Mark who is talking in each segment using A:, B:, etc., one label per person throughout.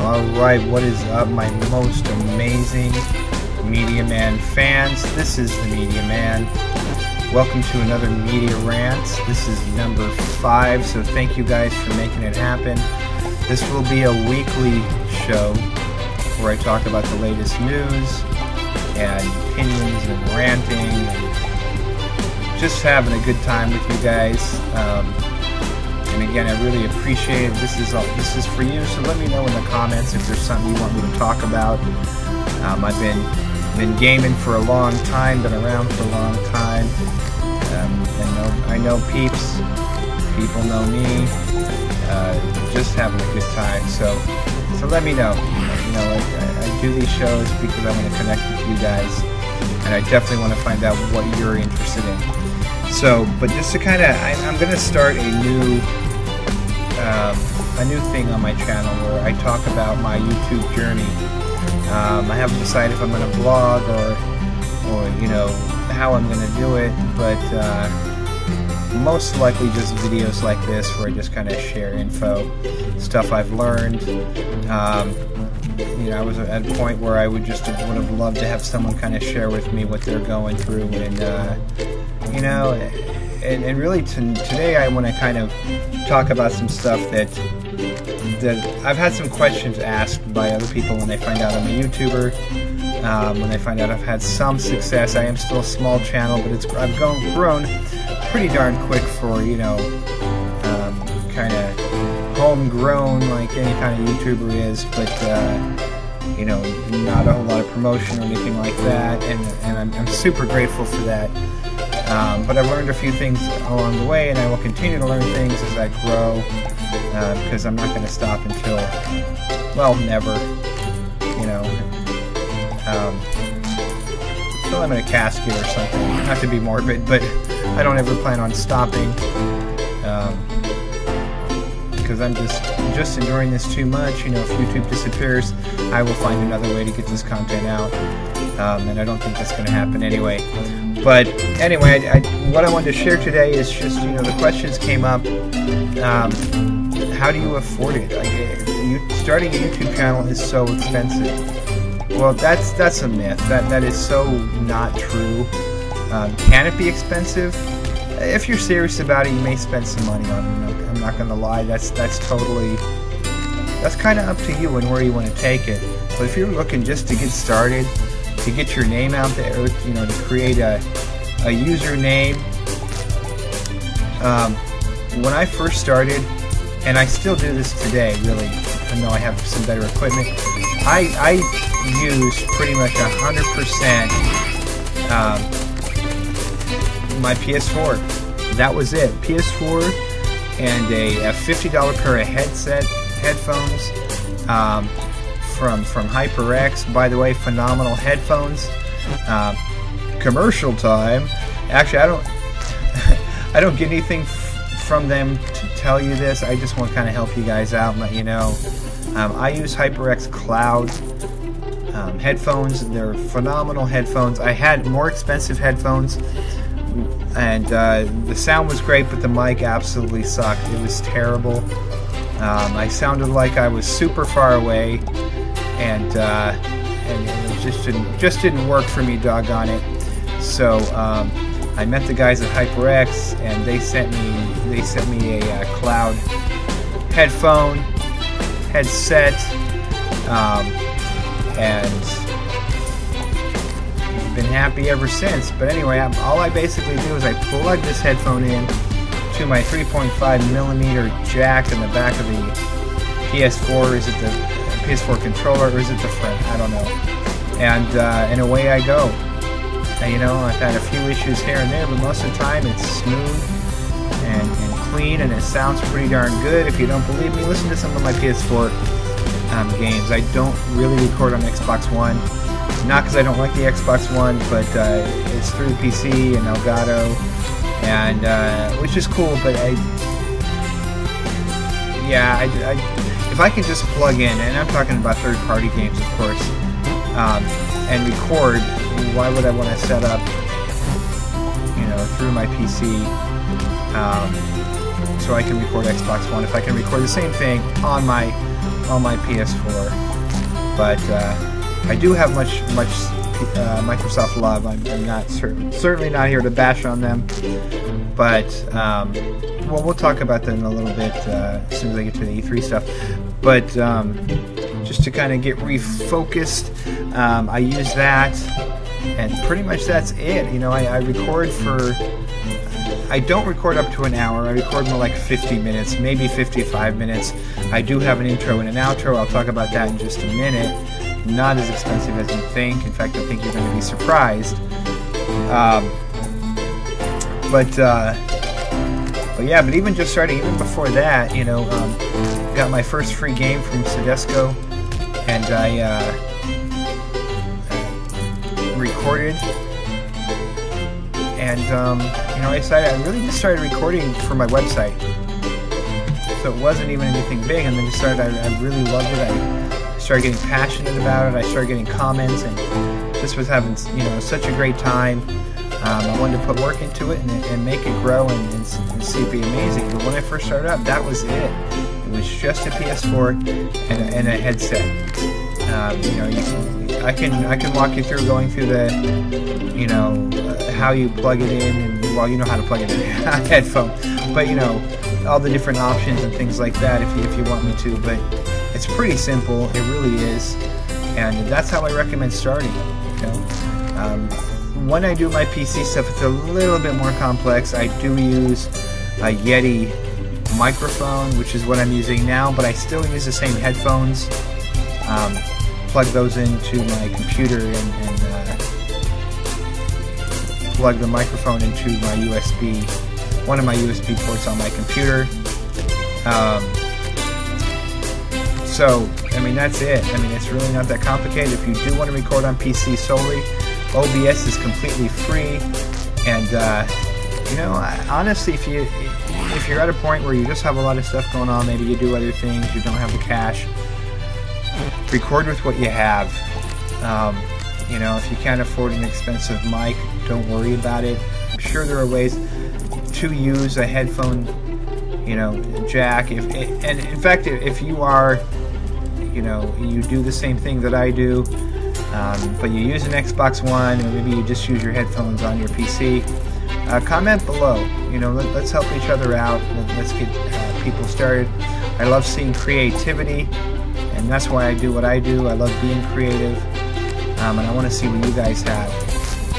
A: Alright, what is up, my most amazing Media Man fans? This is the Media Man. Welcome to another Media Rant. This is number 5, so thank you guys for making it happen. This will be a weekly show where I talk about the latest news and opinions and ranting and just having a good time with you guys. And again, I really appreciate it. This is for you, so let me know in the comments if there's something you want me to talk about. I've been gaming for a long time, been around for a long time, and I know peeps. People know me. Just having a good time. So let me know. You know, I do these shows because I want to connect with you guys, and I definitely want to find out what you're interested in. So, but just to kind of, I'm going to start a new thing on my channel where I talk about my YouTube journey. I haven't decided if I'm going to blog or you know, how I'm going to do it, but most likely just videos like this where I just kind of share info, stuff I've learned. You know, I was at a point where I would have loved to have someone kind of share with me what they're going through, and you know, and really today I want to kind of talk about some stuff that I've had some questions asked by other people when they find out I'm a YouTuber, when they find out I've had some success. I am still a small channel, but I've grown pretty darn quick for, you know, kind of homegrown like any kind of YouTuber is, but you know, not a whole lot of promotion or anything like that, and I'm super grateful for that. But I've learned a few things along the way, and I will continue to learn things as I grow, because I'm not going to stop until, well, never, you know, until I'm in a casket or something. Not to be morbid, but I don't ever plan on stopping, because I'm just enjoying this too much. You know, if YouTube disappears, I will find another way to get this content out, and I don't think that's going to happen anyway. But anyway, what I wanted to share today is just, you know, the questions came up. How do you afford it? Like, starting a YouTube channel is so expensive. Well, that's a myth. That is so not true. Can it be expensive? If you're serious about it, you may spend some money on it. I'm not going to lie. That's kind of up to you and where you want to take it. But if you're looking just to get started, to get your name out there, you know, to create a username. When I first started, and I still do this today, really, even though I have some better equipment, I use pretty much 100% my PS4. That was it. PS4 and a $50 pair of headphones. From HyperX. By the way, phenomenal headphones. Commercial time. Actually, I don't get anything from them to tell you this. I just want to kind of help you guys out and let you know. I use HyperX Cloud headphones. They're phenomenal headphones. I had more expensive headphones, and the sound was great, but the mic absolutely sucked. It was terrible. I sounded like I was super far away. And it just didn't work for me, doggone it. So I met the guys at HyperX, and they sent me a cloud headset, and I've been happy ever since. But anyway, all I basically do is I plug this headphone in to my 3.5mm jack in the back of the PS4. Is it the PS4 controller, or is it the front? I don't know. And away I go. And, you know, I've had a few issues here and there, but most of the time it's smooth and clean, and it sounds pretty darn good. If you don't believe me, listen to some of my PS4 games. I don't really record on Xbox One. Not because I don't like the Xbox One, but it's through PC and Elgato, and which is cool. But if I can just plug in, and I'm talking about third-party games, of course, and record, why would I want to set up, you know, through my PC, so I can record Xbox One if I can record the same thing on my on my PS4, but I do have much Microsoft love. I'm not certainly not here to bash on them, but well, we'll talk about that in a little bit as soon as I get to the E3 stuff. But just to kind of get refocused, I use that, and pretty much that's it. You know, I record for. I don't record up to an hour. I record more like 50 minutes, maybe 55 minutes. I do have an intro and an outro. I'll talk about that in just a minute. Not as expensive as you think. In fact, I think you're going to be surprised. But yeah, but even just starting, even before that, you know, got my first free game from Sedesco, and I recorded. And, you know, I really just started recording for my website. So it wasn't even anything big, and then I really loved it. I started getting passionate about it. I started getting comments, and just was having, you know, such a great time. I wanted to put work into it and make it grow and see it be amazing. But when I first started out, that was it. It was just a PS4 and a headset. You know, I can walk you through going through the, you know, how you plug it in, and well, you know how to plug it in a headphone, but you know, all the different options and things like that if you want me to. But it's pretty simple, it really is, and that's how I recommend starting. You know, when I do my PC stuff, it's a little bit more complex. I do use a Yeti microphone, which is what I'm using now, but I still use the same headphones. Plug those into my computer and plug the microphone into my USB, one of my USB ports on my computer. So, I mean, that's it. I mean, it's really not that complicated. If you do want to record on PC solely, OBS is completely free. And, you know, honestly, if you're at a point where you just have a lot of stuff going on, maybe you do other things, you don't have the cash, record with what you have. You know, if you can't afford an expensive mic, don't worry about it. I'm sure there are ways to use a headphone, you know, jack. And in fact, if you are, you know, you do the same thing that I do, but you use an Xbox One, or maybe you just use your headphones on your PC, comment below. You know, let's help each other out. Let's get people started. I love seeing creativity, and that's why I do what I do. I love being creative. And I want to see what you guys have.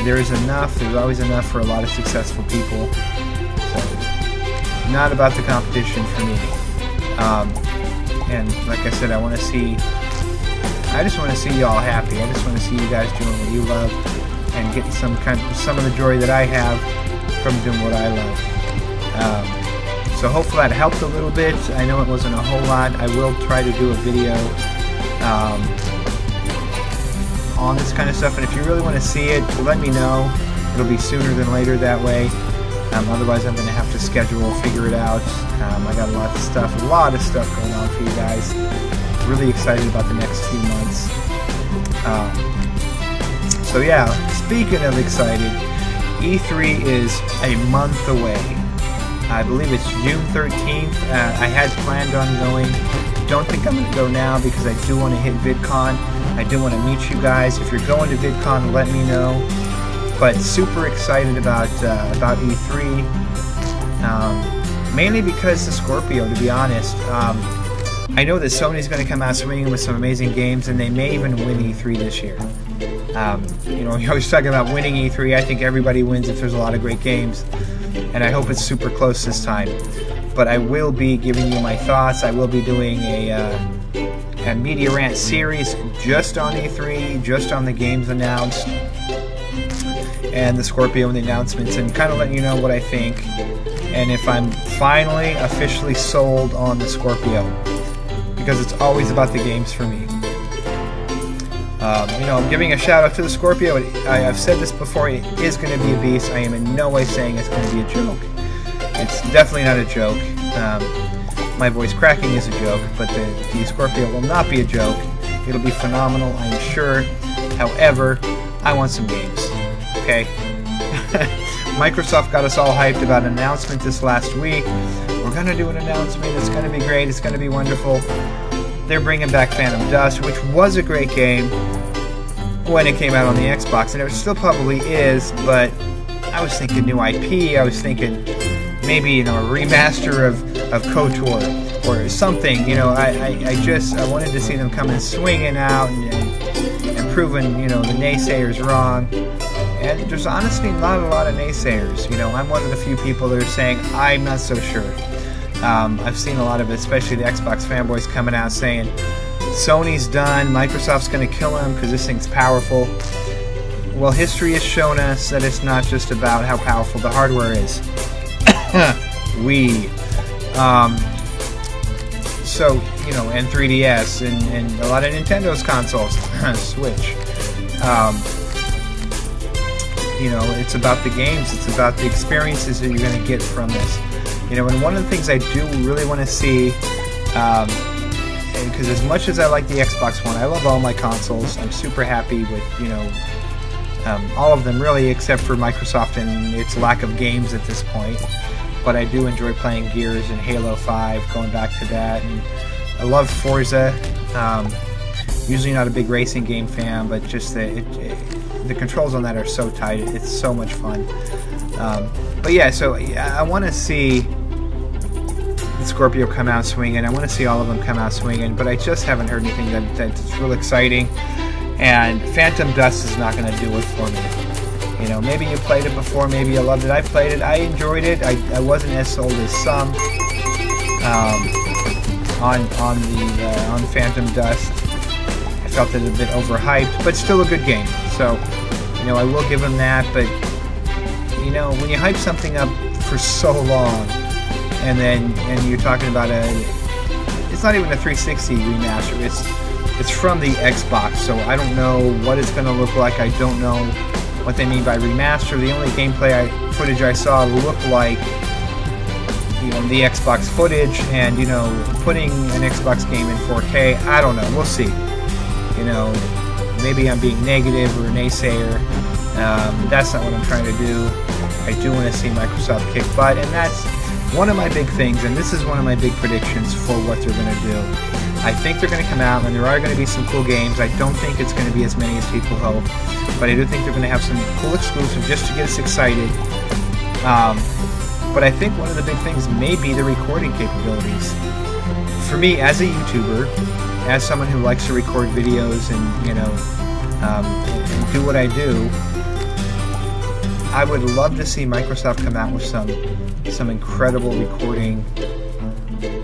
A: There is enough, there's always enough for a lot of successful people. So, not about the competition for me. And like I said, I just want to see you all happy. I just want to see you guys doing what you love and getting some of the joy that I have from doing what I love. So hopefully that helped a little bit. I know it wasn't a whole lot. I will try to do a video on this kind of stuff, and if you really want to see it, let me know. It'll be sooner than later that way. Otherwise, I'm going to have to schedule, figure it out. I got a lot of stuff going on for you guys. Really excited about the next few months. So yeah, speaking of excited, E3 is a month away. I believe it's June 13th. I had planned on going. Don't think I'm going to go now because I do want to hit VidCon. I do want to meet you guys. If you're going to VidCon, let me know. But super excited about E3, mainly because the Scorpio, to be honest. I know that Sony's going to come out swinging with some amazing games, and they may even win E3 this year. You know, you're always talking about winning E3. I think everybody wins if there's a lot of great games, and I hope it's super close this time. But I will be giving you my thoughts. I will be doing a Media Rant series just on E3, just on the games announced, and the Scorpio and the announcements, and kind of letting you know what I think, and if I'm finally officially sold on the Scorpio, because it's always about the games for me. You know, I'm giving a shout out to the Scorpio. I've said this before, it is going to be a beast. I am in no way saying it's going to be a joke. It's definitely not a joke. My voice cracking is a joke, but the Scorpio will not be a joke. It'll be phenomenal, I'm sure. However, I want some games. Okay? Microsoft got us all hyped about an announcement this last week. We're going to do an announcement. It's going to be great. It's going to be wonderful. they're bringing back Phantom Dust, which was a great game when it came out on the Xbox, and it still probably is, but I was thinking new IP, I was thinking maybe, you know, a remaster of KOTOR or something, you know. I wanted to see them coming swinging out and proving, you know, the naysayers wrong. And there's honestly not a lot of naysayers, you know. I'm one of the few people that are saying, I'm not so sure. I've seen a lot of it, especially the Xbox fanboys coming out saying, Sony's done, Microsoft's going to kill them because this thing's powerful. Well, history has shown us that it's not just about how powerful the hardware is. So, you know, and 3DS and a lot of Nintendo's consoles, Switch. You know, it's about the games, it's about the experiences that you're going to get from this. You know, and one of the things I do really want to see, because as much as I like the Xbox One, I love all my consoles. I'm super happy with, you know, all of them really, except for Microsoft and its lack of games at this point. But I do enjoy playing Gears and Halo 5, going back to that. And I love Forza. Usually not a big racing game fan, but just the controls on that are so tight. It's so much fun. But yeah, so I want to see the Scorpio come out swinging. I want to see all of them come out swinging, but I just haven't heard anything that's real exciting. And Phantom Dust is not going to do it for me. You know, maybe you played it before, maybe you loved it. I played it, I enjoyed it. I wasn't as sold as some on Phantom Dust. I felt it a bit overhyped, but still a good game. So, you know, I will give them that. But you know, when you hype something up for so long, and you're talking about it's not even a 360 remaster. It's from the Xbox, so I don't know what it's going to look like. I don't know what they mean by remaster. The only gameplay footage I saw looked like, you know, the Xbox footage, and, you know, putting an Xbox game in 4K. I don't know. We'll see. You know, maybe I'm being negative or a naysayer. That's not what I'm trying to do. I do want to see Microsoft kick butt, and that's one of my big things, and this is one of my big predictions for what they're going to do. I think they're going to come out, and there are going to be some cool games. I don't think it's going to be as many as people hope, but I do think they're going to have some cool exclusives just to get us excited. But I think one of the big things may be the recording capabilities. For me, as a YouTuber, as someone who likes to record videos and, you know, and do what I do, I would love to see Microsoft come out with some incredible recording,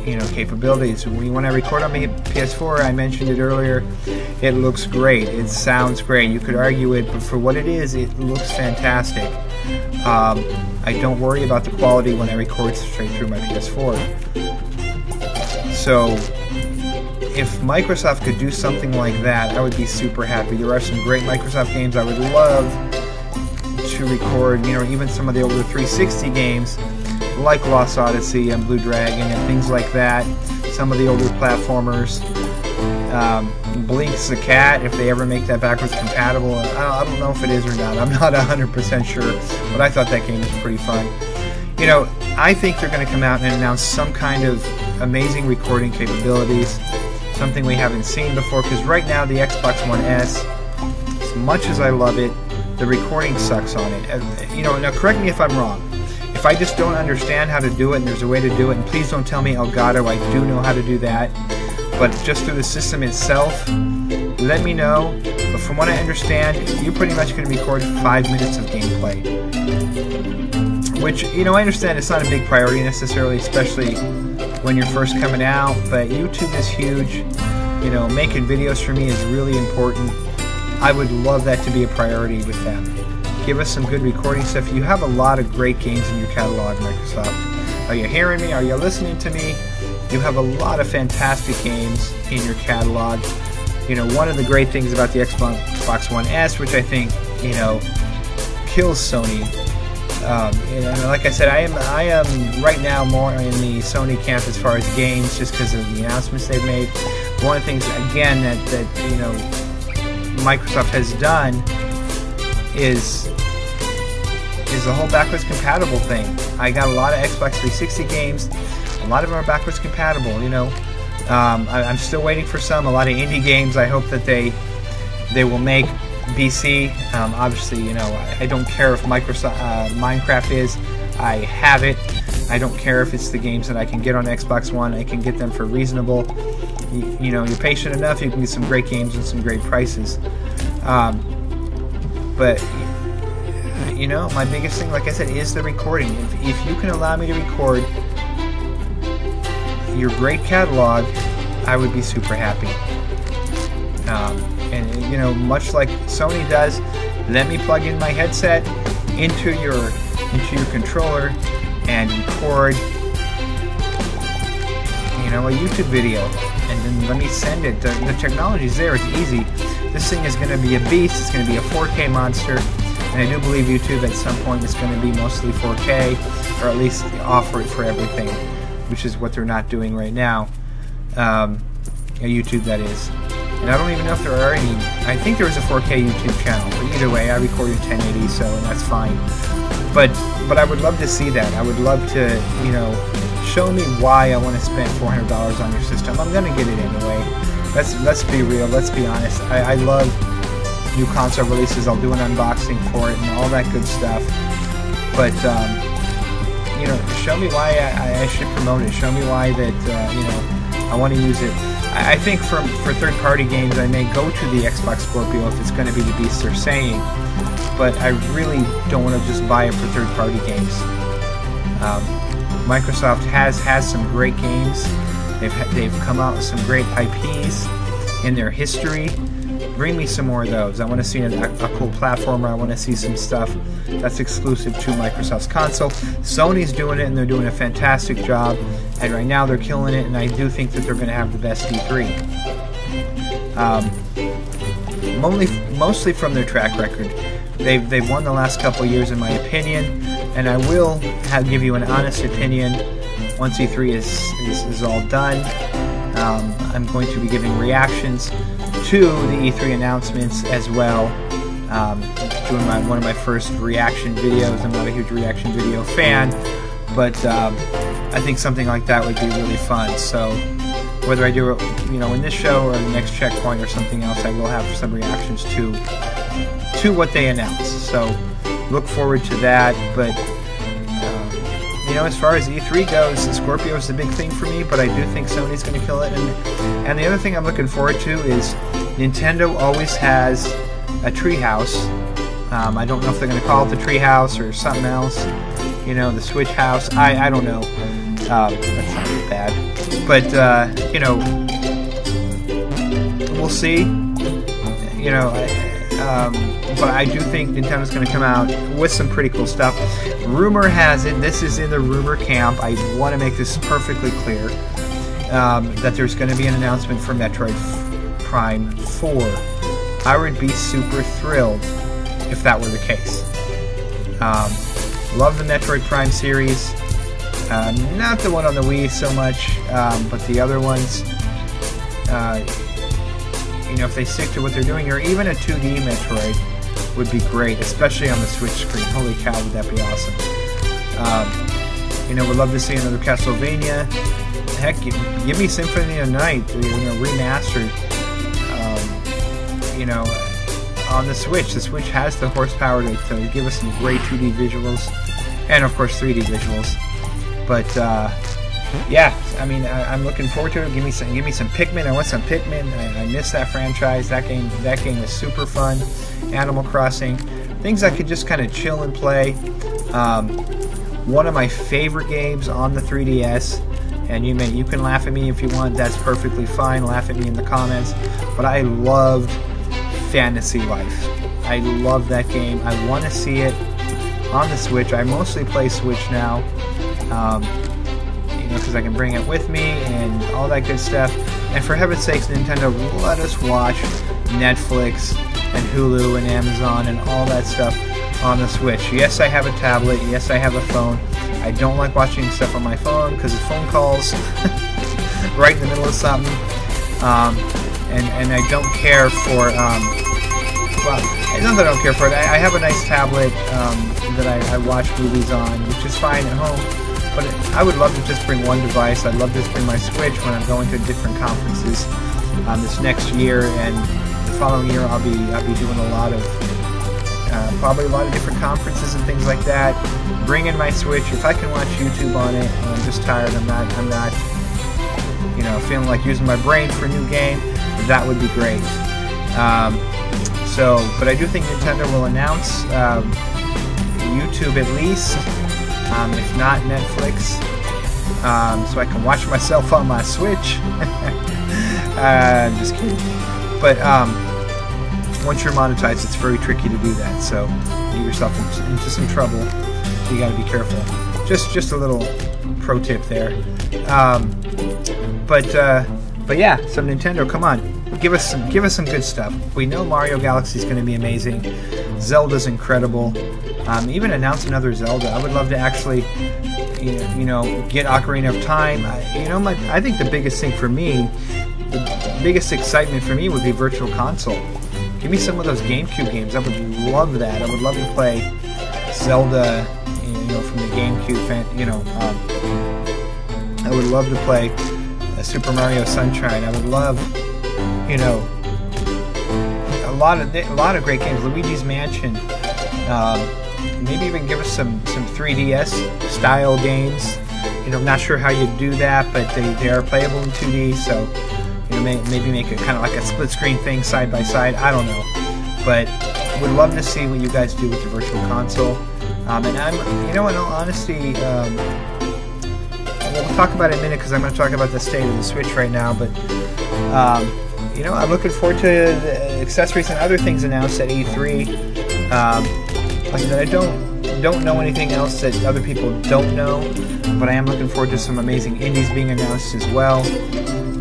A: you know, capabilities. When I record on my PS4, I mentioned it earlier, it looks great, it sounds great. You could argue it, but for what it is, it looks fantastic. I don't worry about the quality when I record straight through my PS4. So if Microsoft could do something like that, I would be super happy. There are some great Microsoft games I would love to record, you know, even some of the older 360 games like Lost Odyssey and Blue Dragon and things like that. Some of the older platformers. Blink's the Cat, if they ever make that backwards compatible. I don't know if it is or not. I'm not 100% sure, but I thought that game was pretty fun. You know, I think they're going to come out and announce some kind of amazing recording capabilities, something we haven't seen before, because right now the Xbox One S, as much as I love it, the recording sucks on it. You know, now correct me if I'm wrong. If I just don't understand how to do it and there's a way to do it, and please don't tell me Elgato, I do know how to do that, but just through the system itself, let me know. But from what I understand, you're pretty much going to record 5 minutes of gameplay. Which, you know, I understand it's not a big priority necessarily, especially when you're first coming out, but YouTube is huge. You know, making videos for me is really important. I would love that to be a priority with them. Give us some good recording stuff. You have a lot of great games in your catalog, Microsoft. Are you hearing me? Are you listening to me? You have a lot of fantastic games in your catalog. You know, one of the great things about the Xbox One S, which I think, you know, kills Sony. And like I said, I am right now more in the Sony camp as far as games, just because of the announcements they've made. One of the things, again, that you know, Microsoft has done is the whole backwards compatible thing. I got a lot of Xbox 360 games. A lot of them are backwards compatible. You know, I'm still waiting for some. A lot of indie games. I hope that they will make BC. Obviously, you know, I don't care if Microsoft Minecraft is. I have it. I don't care if it's the games that I can get on Xbox One. I can get them for reasonable. You know, you're patient enough, you can get some great games and some great prices. But you know, my biggest thing, like I said, is the recording. If you can allow me to record your great catalog, I would be super happy. And you know, much like Sony does, let me plug in my headset into your controller and record, you know, a YouTube video, and then let me send it. The technology's there. It's easy. This thing is going to be a beast. It's going to be a 4K monster, and I do believe YouTube at some point is going to be mostly 4K, or at least offer it for everything, which is what they're not doing right now. YouTube, that is. And I don't even know if there are any. I think there is a 4K YouTube channel, but either way, I recorded 1080, so that's fine. But I would love to see that. I would love to, you know, show me why I want to spend $400 on your system. I'm gonna get it anyway. Let's be real. Let's be honest. I love new console releases. I'll do an unboxing for it and all that good stuff. But you know, show me why I should promote it. Show me why that you know, I want to use it. I think for third-party games, I may go to the Xbox Scorpio if it's going to be the beast they're saying. But I really don't want to just buy it for third-party games. Microsoft has some great games. They've come out with some great IPs in their history. Bring me some more of those. I want to see a cool platformer. I want to see some stuff that's exclusive to Microsoft's console. Sony's doing it, and they're doing a fantastic job. And right now they're killing it, and I do think that they're going to have the best E3. Mostly from their track record. They've won the last couple years, in my opinion, and I will give you an honest opinion once E3 is all done. I'm going to be giving reactions to the E3 announcements as well. Doing one of my first reaction videos. I'm not a huge reaction video fan, but I think something like that would be really fun. So whether I do it, you know, in this show or the next checkpoint or something else, I will have some reactions to what they announce. So look forward to that. But you know, as far as E3 goes, Scorpio is the big thing for me, but I do think Sony's going to kill it. And the other thing I'm looking forward to is Nintendo always has a treehouse. I don't know if they're going to call it the treehouse or something else. You know, the Switch house. I don't know. That's not bad. But you know, we'll see. You know, but I do think Nintendo's going to come out with some pretty cool stuff. Rumor has it, this is in the rumor camp, I want to make this perfectly clear, that there's going to be an announcement for Metroid Prime 4. I would be super thrilled if that were the case. Love the Metroid Prime series. Not the one on the Wii so much, but the other ones. You know, if they stick to what they're doing, or even a 2D Metroid would be great, especially on the Switch screen. Holy cow, would that be awesome. You know, we'd love to see another Castlevania. Heck, give me Symphony of the Night, you know, remastered. You know, on the Switch. The Switch has the horsepower to give us some great 2D visuals, and of course 3D visuals. But yeah, I mean, I'm looking forward to it. Give me some Pikmin. I want some Pikmin. I miss that franchise. That game is super fun. Animal Crossing, things I could just kind of chill and play. One of my favorite games on the 3DS, and you can laugh at me if you want. That's perfectly fine. Laugh at me in the comments. But I loved Fantasy Life. I love that game. I want to see it on the Switch. I mostly play Switch now. You know, because I can bring it with me and all that good stuff. And for heaven's sakes, Nintendo, let us watch Netflix and Hulu and Amazon and all that stuff on the Switch. Yes, I have a tablet. Yes, I have a phone. I don't like watching stuff on my phone because it's phone calls right in the middle of something. And I don't care for, well, it's not that I don't care for it. I have a nice tablet that I watch movies on, which is fine at home. But I would love to just bring one device. I'd love to just bring my Switch when I'm going to different conferences this next year, and the following year I'll be doing a lot of probably a lot of different conferences and things like that. Bring in my Switch. If I can watch YouTube on it and I'm just tired, I'm not you know, feeling like using my brain for a new game, that would be great. But I do think Nintendo will announce YouTube at least, if not Netflix, so I can watch myself on my Switch. I'm just kidding. But once you're monetized, it's very tricky to do that. So you get yourself into some trouble. You got to be careful. Just a little pro tip there. But yeah. So Nintendo, come on, give us some good stuff. We know Mario Galaxy is going to be amazing. Zelda's incredible. Even announce another Zelda. I would love to actually, you know, get Ocarina of Time. I think the biggest thing for me, the biggest excitement for me would be Virtual Console. Give me some of those GameCube games. I would love that. I would love to play Zelda, you know, from the GameCube. You know, I would love to play Super Mario Sunshine. I would love, you know, a lot of great games. Luigi's Mansion. Maybe even give us some 3DS style games. You know, I'm not sure how you do that, but they are playable in 2D. So, you know, maybe make it kind of like a split screen thing side by side. I don't know, but would love to see what you guys do with the Virtual Console. And I'm, you know, in all honesty, we'll talk about it in a minute because I'm going to talk about the state of the Switch right now. But you know, I'm looking forward to the accessories and other things announced at E3. Like I said, I don't know anything else that other people don't know, but I am looking forward to some amazing indies being announced as well.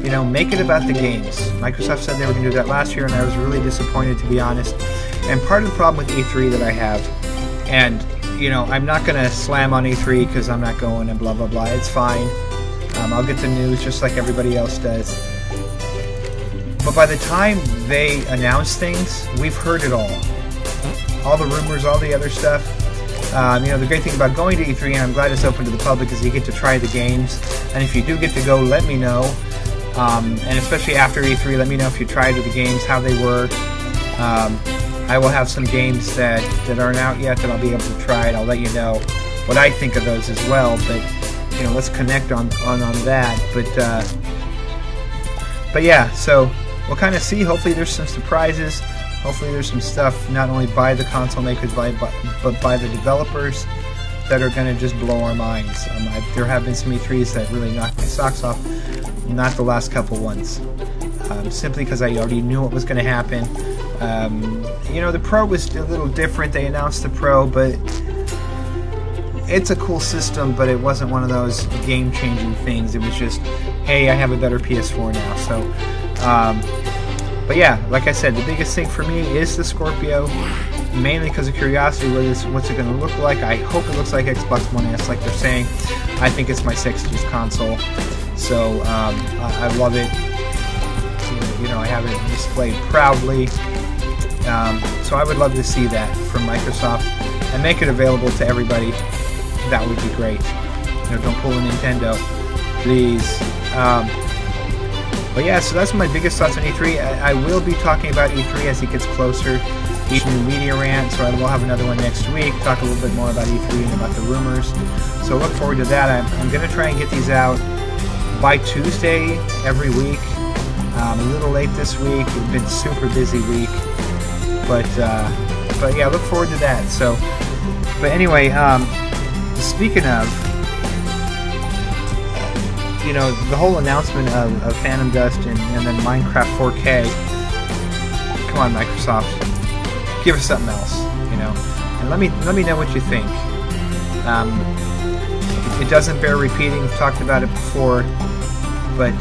A: You know, make it about the games. Microsoft said they were going to do that last year, and I was really disappointed, to be honest. And part of the problem with E3 that I have, and you know, I'm not going to slam on E3 because I'm not going and blah blah blah. It's fine. I'll get the news just like everybody else does. But by the time they announce things, we've heard it all. All the rumors, all the other stuff. You know, the great thing about going to E3, and I'm glad it's open to the public, is you get to try the games. And if you do get to go, let me know. And especially after E3, let me know if you tried the games, how they were. I will have some games that aren't out yet that I'll be able to try it. I'll let you know what I think of those as well. But you know, let's connect on that. But yeah, so we'll kind of see. Hopefully, there's some surprises. Hopefully, there's some stuff not only by the console makers, but by the developers that are going to just blow our minds. There have been some E3s that really knocked my socks off. Not the last couple ones. Simply because I already knew what was going to happen. You know, the Pro was a little different. They announced the Pro, but it's a cool system, but it wasn't one of those game-changing things. It was just, hey, I have a better PS4 now. So, but yeah, like I said, the biggest thing for me is the Scorpio, mainly because of curiosity. What's it going to look like? I hope it looks like Xbox One S, like they're saying. I think it's my sexiest console, so I love it. You know, I have it displayed proudly. So I would love to see that from Microsoft and make it available to everybody. That would be great. You know, don't pull a Nintendo, please. But yeah, so that's my biggest thoughts on E3. I will be talking about E3 as it gets closer. Each new Media Rant, so I will have another one next week. Talk a little bit more about E3 and about the rumors. So look forward to that. I'm going to try and get these out by Tuesday every week. A little late this week. It's been a super busy week. But yeah, look forward to that. So, but anyway, speaking of, you know, the whole announcement of Phantom Dust and then Minecraft 4K. Come on, Microsoft, give us something else, you know. And let me know what you think. It doesn't bear repeating. We've talked about it before, but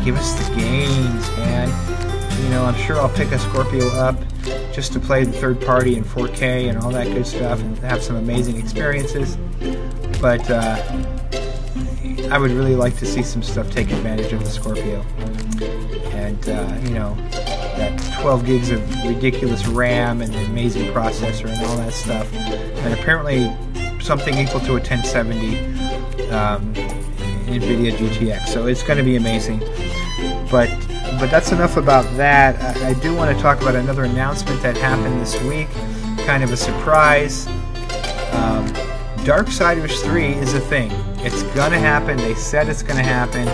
A: give us the games, man. You know, I'm sure I'll pick a Scorpio up just to play the third party in 4K and all that good stuff and have some amazing experiences. But I would really like to see some stuff take advantage of the Scorpio. And, you know, that 12 gigs of ridiculous RAM and an amazing processor and all that stuff. And apparently something equal to a 1070 NVIDIA GTX. So it's going to be amazing. But that's enough about that. I do want to talk about another announcement that happened this week. Kind of a surprise. Darksiders 3 is a thing. It's going to happen. They said it's going to happen.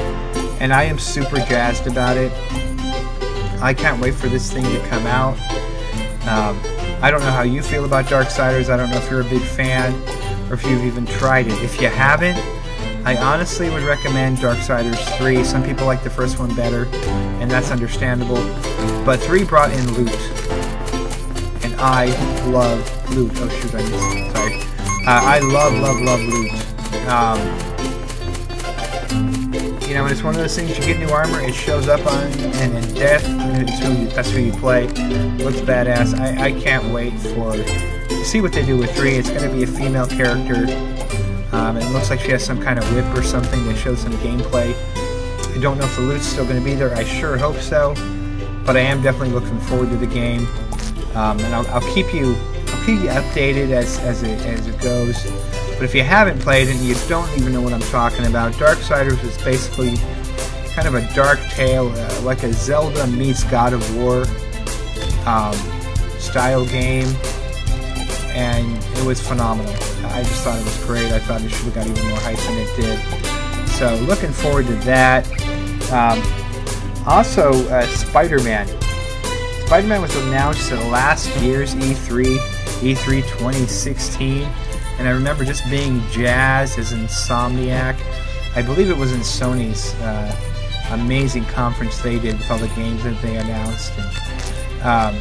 A: And I am super jazzed about it. I can't wait for this thing to come out. I don't know how you feel about Darksiders. I don't know if you're a big fan or if you've even tried it. If you haven't, I honestly would recommend Darksiders 3. Some people like the first one better, and that's understandable. But 3 brought in loot. And I love loot. Oh shoot, I missed it. Sorry. I love loot. You know, it's one of those things, you get new armor, it shows up on, and in death, that's who you play. Looks badass. I can't wait to see what they do with 3. It's going to be a female character. It looks like she has some kind of whip or something that shows some gameplay. I don't know if the loot's still going to be there. I sure hope so. But I am definitely looking forward to the game. And I'll keep you updated as it goes. But if you haven't played it and you don't even know what I'm talking about, Darksiders is basically kind of a dark tale, like a Zelda meets God of War style game, and it was phenomenal. I just thought it was great. I thought it should have got even more hype than it did. So looking forward to that. Also, Spider-Man. Spider-Man was announced at last year's E3 2016. And I remember just being jazzed as Insomniac. I believe it was in Sony's amazing conference they did with all the games that they announced. And,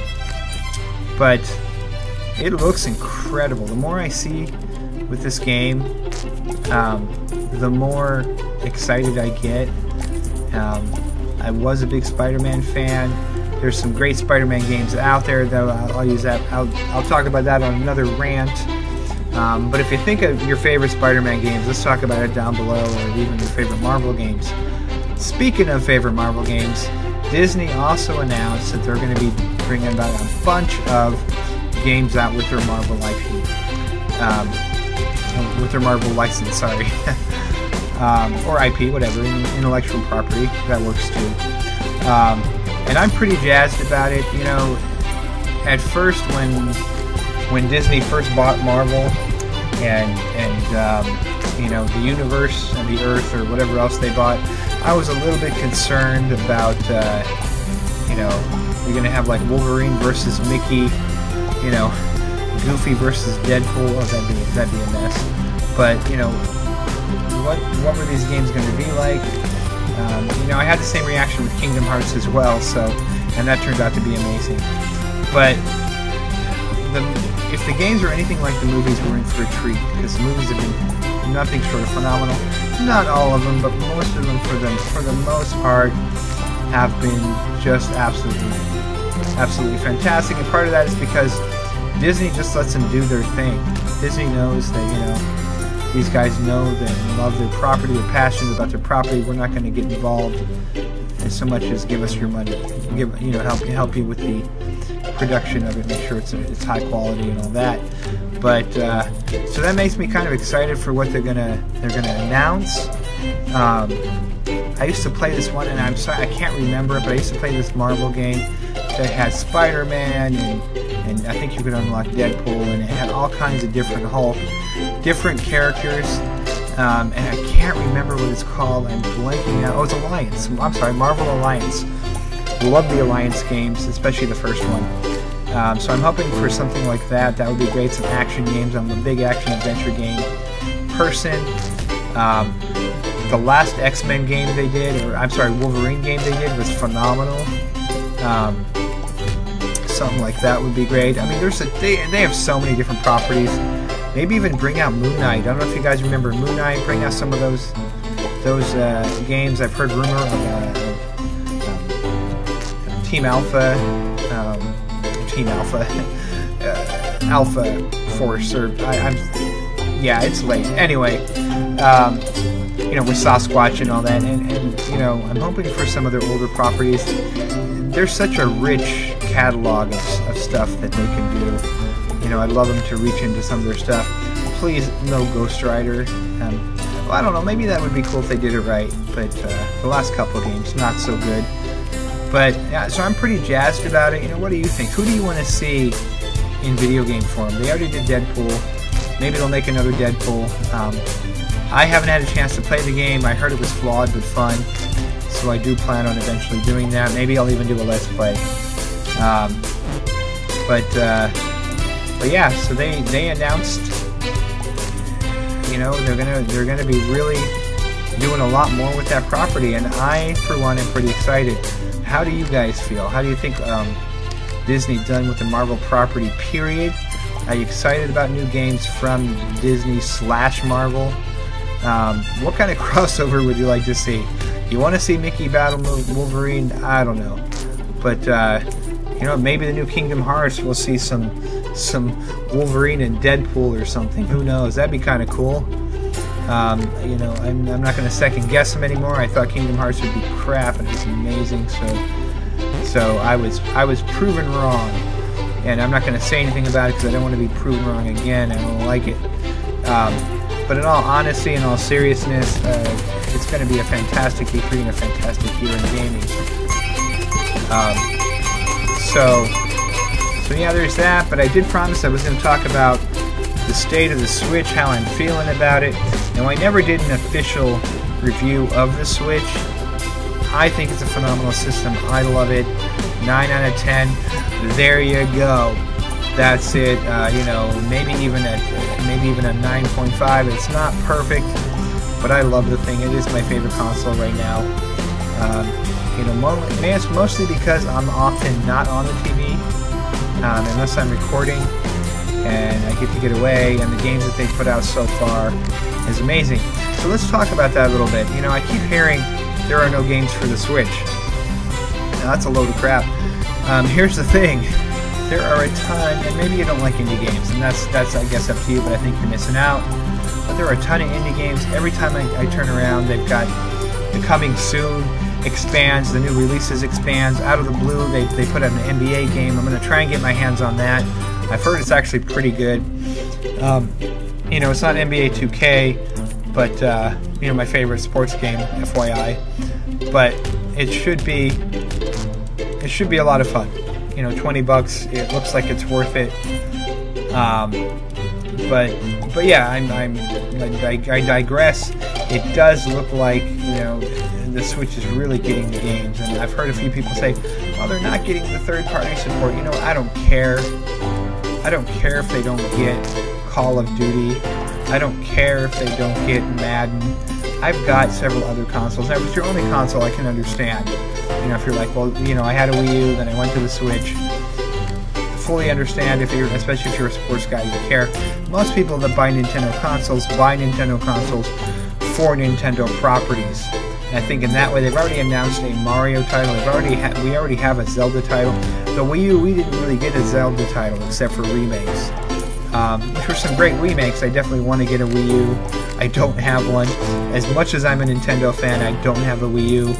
A: but it looks incredible. The more I see with this game, the more excited I get. I was a big Spider-Man fan. There's some great Spider-Man games out there, though. I'll use that. I'll talk about that on another rant. But if you think of your favorite Spider-Man games, let's talk about it down below, or even your favorite Marvel games. Speaking of favorite Marvel games, Disney also announced that they're going to be bringing about a bunch of games out with their Marvel IP. With their Marvel license, sorry. Or IP, whatever, intellectual property, that works too. And I'm pretty jazzed about it. You know, at first when Disney first bought Marvel and you know, the universe and the Earth or whatever else they bought, I was a little bit concerned about you know, you're gonna have like Wolverine versus Mickey, you know, Goofy versus Deadpool. Oh, that'd be a mess. But you know, what were these games going to be like? You know, I had the same reaction with Kingdom Hearts as well, and that turned out to be amazing. But if the games are anything like the movies, we're in for a treat, because the movies have been nothing short of phenomenal. Not all of them, but most of them, for the most part, have been just absolutely fantastic. And part of that is because Disney just lets them do their thing. Disney knows that, you know, these guys know that love their property, they're passionate about their property. We're not going to get involved as so much as give us your money, help you with the production of it, make sure it's high quality and all that. But so that makes me kind of excited for what they're gonna announce. I used to play this one, and I'm sorry I can't remember it, but I used to play this Marvel game that had Spider-Man and I think you could unlock Deadpool, and it had all kinds of different Hulk, different characters, and I can't remember what it's called. I'm blanking out. Oh, it's Alliance. I'm sorry, Marvel Alliance. Love the Alliance games, especially the first one. So I'm hoping for something like that. That would be great. Some action games. I'm a big action adventure game person. The last X-Men game they did, or I'm sorry, Wolverine game they did was phenomenal. Something like that would be great. I mean, they have so many different properties. Maybe even bring out Moon Knight. I don't know if you guys remember Moon Knight. Bring out some of those games. I've heard rumor of Team Alpha, Alpha Force, or yeah, it's late. Anyway, you know, with Sasquatch and all that, and you know, I'm hoping for some of their older properties. There's such a rich catalog of stuff that they can do. You know, I'd love them to reach into some of their stuff. Please, no Ghost Rider. Well, I don't know, maybe that would be cool if they did it right, but the last couple of games, not so good. But, yeah, so I'm pretty jazzed about it. You know, what do you think? Who do you want to see in video game form? They already did Deadpool. Maybe they'll make another Deadpool. I haven't had a chance to play the game. I heard it was flawed but fun, so I do plan on eventually doing that. Maybe I'll even do a Let's Play. But yeah, so they announced, you know, they're gonna be really doing a lot more with that property, and I, for one, am pretty excited. How do you guys feel? How do you think Disney done with the Marvel property, period? Are you excited about new games from Disney / Marvel? What kind of crossover would you like to see? You want to see Mickey battle Wolverine? I don't know. But, you know, maybe the new Kingdom Hearts will see some Wolverine and Deadpool or something. Who knows? That'd be kind of cool. You know, I'm not going to second guess them anymore. I thought Kingdom Hearts would be crap, and it was amazing. So I was proven wrong, and I'm not going to say anything about it because I don't want to be proven wrong again. I don't like it. But in all honesty, in all seriousness, it's going to be a fantastic E3 and a fantastic year in gaming. So yeah, there's that. But I did promise I was going to talk about the state of the Switch, how I'm feeling about it. Now, I never did an official review of the Switch. I think it's a phenomenal system. I love it. 9 out of 10. There you go. That's it. You know, maybe even a 9.5. It's not perfect, but I love the thing. It is my favorite console right now. You know, it's mostly because I'm often not on the TV unless I'm recording, and I get to get away. And the games that they put out so far is amazing. So let's talk about that a little bit. You know, I keep hearing there are no games for the Switch. Now, that's a load of crap. Here's the thing. There are a ton, and maybe you don't like indie games, and that's I guess up to you, but I think you're missing out. But there are a ton of indie games. Every time I turn around, they've got the coming soon expands, the new releases expands. Out of the blue, they put out an NBA game. I'm going to try and get my hands on that. I've heard it's actually pretty good. You know, it's not NBA 2K, but you know, my favorite sports game, FYI. But it should be a lot of fun. You know, $20. It looks like it's worth it. But yeah, I digress. It does look like, you know, the Switch is really getting the games, and I've heard a few people say, well, they're not getting the third-party support. You know, I don't care. I don't care if they don't get Call of Duty. I don't care if they don't get Madden. I've got several other consoles. Now, if it's your only console, I can understand. You know, if you're like, well, you know, I had a Wii U, then I went to the Switch. Fully understand, especially if you're a sports guy, you care. Most people that buy Nintendo consoles for Nintendo properties. And I think in that way, they've already announced a Mario title. We already have a Zelda title. The Wii U, we didn't really get a Zelda title except for remakes, which were some great remakes. I definitely want to get a Wii U. I don't have one. As much as I'm a Nintendo fan, I don't have a Wii U.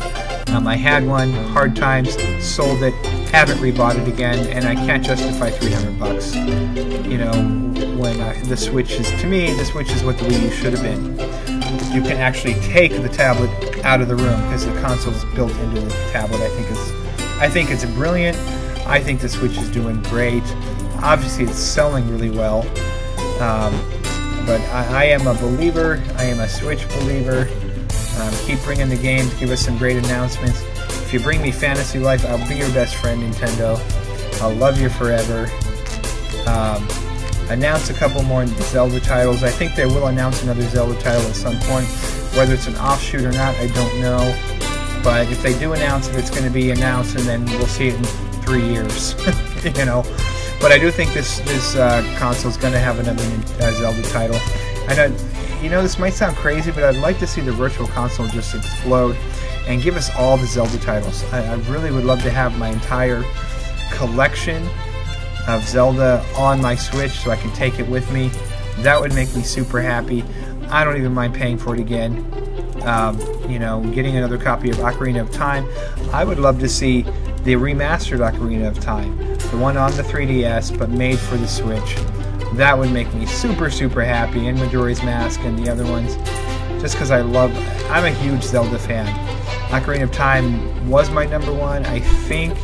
A: I had one, hard times, sold it, haven't rebought it again, and I can't justify $300. You know, when the Switch is, to me, the Switch is what the Wii U should have been. You can actually take the tablet out of the room because the console is built into the tablet. I think it's brilliant. I think the Switch is doing great. Obviously, it's selling really well. But I am a believer. I am a Switch believer. Keep bringing the games. Give us some great announcements. If you bring me Fantasy Life, I'll be your best friend, Nintendo. I'll love you forever. Announce a couple more Zelda titles. I think they will announce another Zelda title at some point. Whether it's an offshoot or not, I don't know. But if they do announce it, it's going to be announced, and then we'll see it in 3 years. You know. But I do think this console is going to have another Zelda title. I know, you know, this might sound crazy, but I'd like to see the Virtual Console just explode and give us all the Zelda titles. I really would love to have my entire collection of Zelda on my Switch so I can take it with me. That would make me super happy. I don't even mind paying for it again. You know, getting another copy of Ocarina of Time. I would love to see the remastered Ocarina of Time, the one on the 3DS but made for the Switch. That would make me super, super happy, and Majora's Mask and the other ones. just because I'm a huge Zelda fan. Ocarina of Time was my #1. I think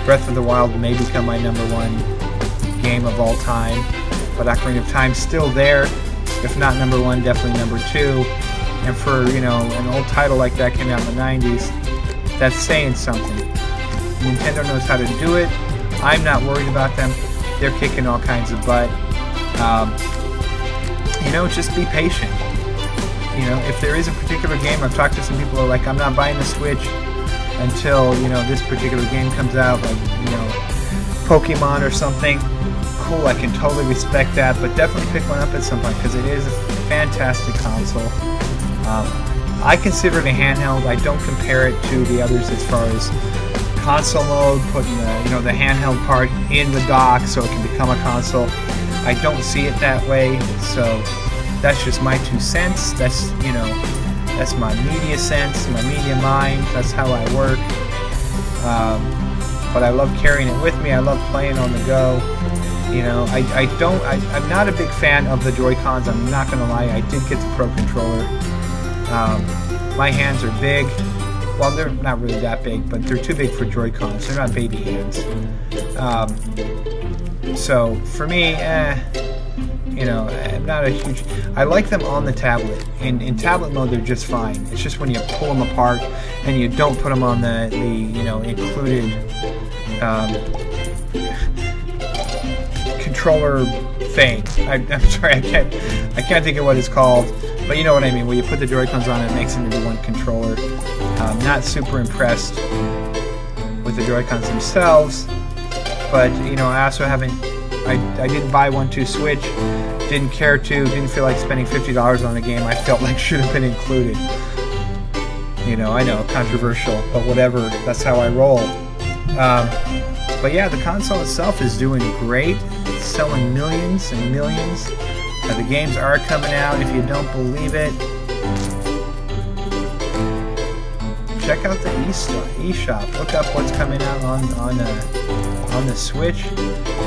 A: Breath of the Wild may become my #1 game of all time, but Ocarina of Time's still there. If not #1, definitely #2. And for, you know, an old title like that came out in the 90s, that's saying something. Nintendo knows how to do it. I'm not worried about them. They're kicking all kinds of butt. You know, just be patient. You know, if there is a particular game, I've talked to some people who are like, I'm not buying the Switch until, you know, this particular game comes out, like, you know, Pokemon or something. Cool, I can totally respect that, but definitely pick one up at some point, because it is a fantastic console. I consider it a handheld. I don't compare it to the others as far as console mode, putting the, you know, the handheld part in the dock so it can become a console. I don't see it that way, so that's just my 2 cents. That's, you know, that's my media sense, my media mind. That's how I work. But I love carrying it with me. I love playing on the go. You know, I'm not a big fan of the Joy-Cons. I'm not gonna lie. I did get the Pro Controller. My hands are big. Well, they're not really that big, but they're too big for Joy-Cons. They're not baby hands. So for me, you know, I'm not a huge... I like them on the tablet. In tablet mode, they're just fine. It's just when you pull them apart and you don't put them on the you know, included controller thing. I'm sorry, I can't think of what it's called, but you know what I mean. When you put the Joy-Cons on, it makes them into one controller. Not super impressed with the Joy-Cons themselves, but you know, I also haven't. I didn't buy 1/2 Switch. Didn't care to. Didn't feel like spending $50 on a game I felt like should have been included. You know, I know, controversial, but whatever. That's how I roll. But yeah, the console itself is doing great. It's selling millions and millions. The games are coming out. If you don't believe it, check out the eShop. Look up what's coming out on the Switch.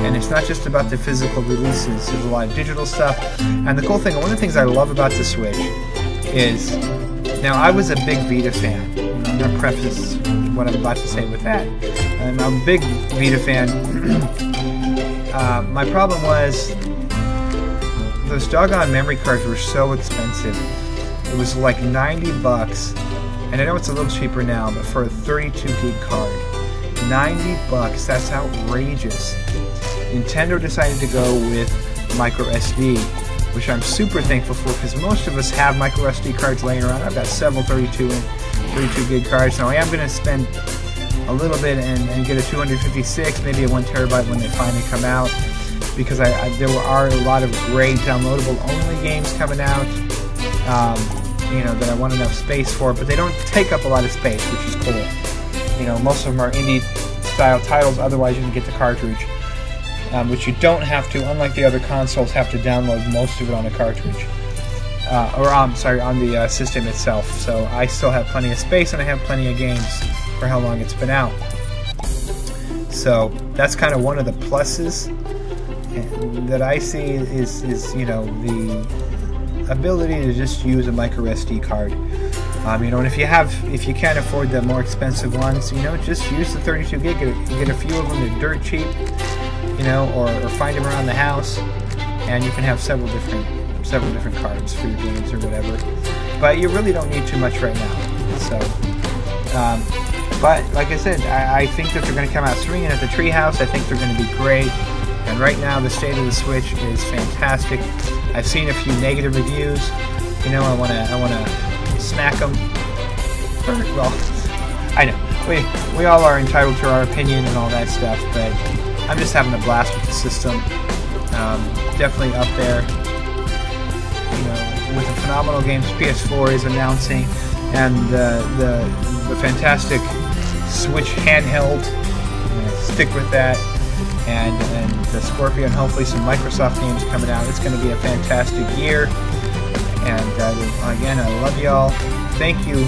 A: And it's not just about the physical releases. There's a lot of digital stuff. And the cool thing, one of the things I love about the Switch is, now I was a big Vita fan. I'm going to preface what I'm about to say with that. I'm a big Vita fan. My problem was those doggone memory cards were so expensive. It was like 90 bucks. And I know it's a little cheaper now, but for a 32 gig card, 90 bucks, that's outrageous. Nintendo decided to go with micro SD, which I'm super thankful for, because most of us have micro SD cards laying around. I've got several 32 gig cards. Now I am going to spend a little bit and get a 256, maybe a 1 terabyte when they finally come out, because there are a lot of great downloadable only games coming out, you know, that I want enough space for, but they don't take up a lot of space, which is cool. You know, most of them are indie style titles, otherwise you can get the cartridge, which you don't have to, unlike the other consoles, have to download most of it on a cartridge. On the system itself. So I still have plenty of space, and I have plenty of games for how long it's been out. So that's kind of one of the pluses that I see is you know, the ability to just use a micro SD card. You know, and if you can't afford the more expensive ones, you know, just use the 32 gig. You get a few of them, they're dirt cheap, you know, or find them around the house, and you can have several different cards for your games or whatever. But you really don't need too much right now. So, but like I said, I think that they're going to come out swinging at the Treehouse. I think they're going to be great. And right now, the state of the Switch is fantastic. I've seen a few negative reviews. You know, I want to smack them. Well, I know we all are entitled to our opinion and all that stuff, but I'm just having a blast with the system. Definitely up there. You know, with the phenomenal games PS4 is announcing, and the fantastic Switch handheld. I'm gonna stick with that, and the Scorpio, and hopefully some Microsoft games coming out. It's going to be a fantastic year. And again, I love y'all. Thank you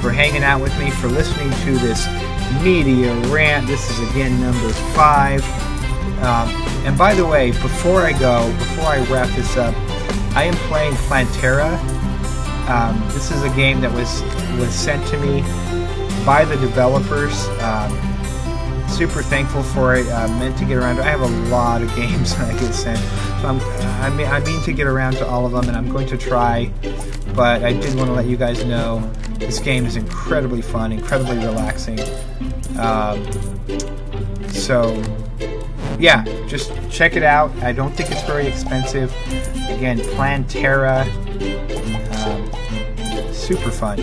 A: for hanging out with me, for listening to this Media Rant. This is again number 5. And by the way, before I wrap this up, I am playing Plantera This is a game that was sent to me by the developers. Super thankful for it. Meant to get around to. I have a lot of games that I get sent, so I mean to get around to all of them, and I'm going to try. But I did want to let you guys know this game is incredibly fun, incredibly relaxing. So yeah, just check it out. I don't think it's very expensive. Again, Plantera. Super fun.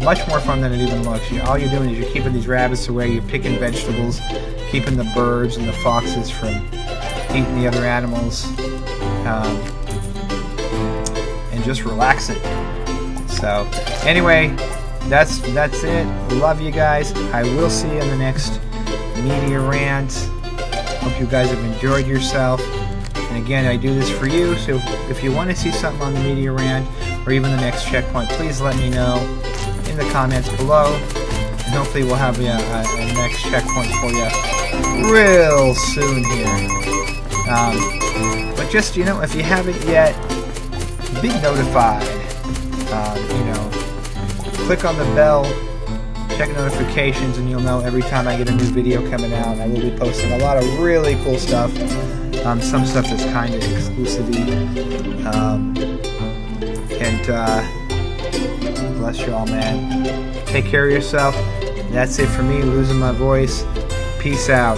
A: Much more fun than it even looks. All you're doing is you're keeping these rabbits away, you're picking vegetables, keeping the birds and the foxes from eating the other animals, and just relaxing. So anyway, that's it. Love you guys. I will see you in the next Media Rant. Hope you guys have enjoyed yourself. And again, I do this for you, so if you want to see something on the Media Rant or even the next checkpoint, please let me know in the comments below, and hopefully we'll have a next checkpoint for you real soon here. But just, you know, if you haven't yet, be notified. You know, click on the bell, check notifications, and you'll know every time I get a new video coming out. I will be posting a lot of really cool stuff. Some stuff that's kind of exclusivity. Bless you all, man. Take care of yourself. That's it for me, losing my voice. Peace out.